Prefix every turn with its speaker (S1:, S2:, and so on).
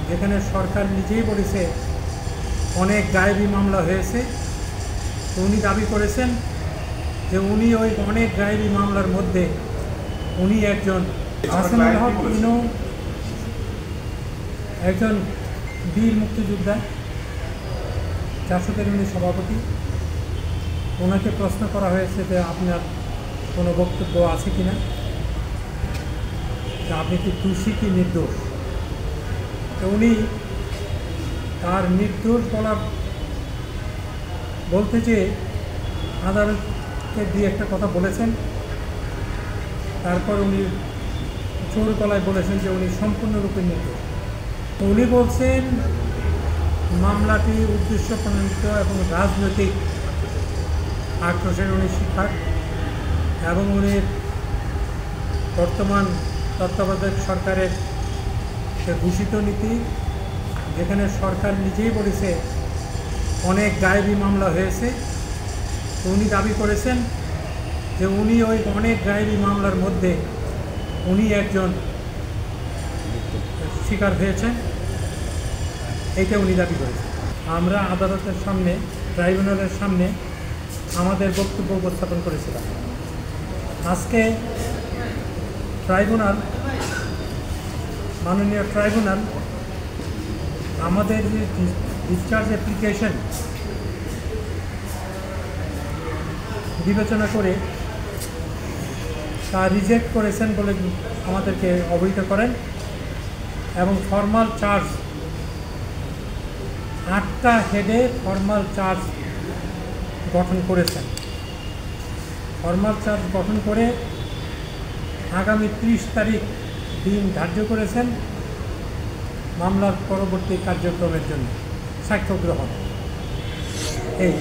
S1: যেখানে সরকার নিজেই বলেছে অনেক গায়েবী মামলা হয়েছে। তো উনি দাবি করেছেন যে উনি ওই অনেক গায়েবী মামলার মধ্যে উনি একজন হাসানুল হক ইনু একজন বীর মুক্তিযোদ্ধা, 413 সভাপতি। ওনাকে প্রশ্ন করা হয়েছে যে আপনার কোনো বক্তব্য আছে কি না, আপনি কি দোষী কি নির্দোষ। তো উনি তার নির্দোষ বলতে যে আদালতকে দিয়ে একটা কথা বলেছেন, তারপর উনি জোর গলায় বলেছেন যে উনি সম্পূর্ণরূপে নির্দোষ। তো উনি বলছেন মামলাটি উদ্দেশ্য প্রণোদিত এবং রাজনৈতিক আক্রোশের উনি শিকার, এবং উনি বর্তমান তত্ত্বাবধায়ক সরকারের যে ঘোষিত নীতি, যেখানে সরকার নিজেই বলেছে অনেক গায়েবী মামলা হয়েছে। তো উনি দাবি করেছেন যে উনি ওই অনেক গায়েবী মামলার মধ্যে উনি একজন শিকার হয়েছেন, এইটা উনি দাবি করেছেন। আমরা আদালতের সামনে, ট্রাইব্যুনালের সামনে আমাদের বক্তব্য উপস্থাপন করেছিলাম। আজকে মাননীয় ট্রাইব্যুনাল আমাদের যে ডিসচার্জ অ্যাপ্লিকেশন বিবেচনা করে তা রিজেক্ট করেছেন বলে আমাদেরকে অবহিত করেন, এবং ফর্মাল চার্জ 8টা হেডে ফর্মাল চার্জ গঠন করেছেন। ফর্মাল চার্জ গঠন করে আগামী 30 তারিখ দিন ধার্য করেছেন মামলার পরবর্তী কার্যক্রমের জন্য সাক্ষ্য গ্রহণ। এই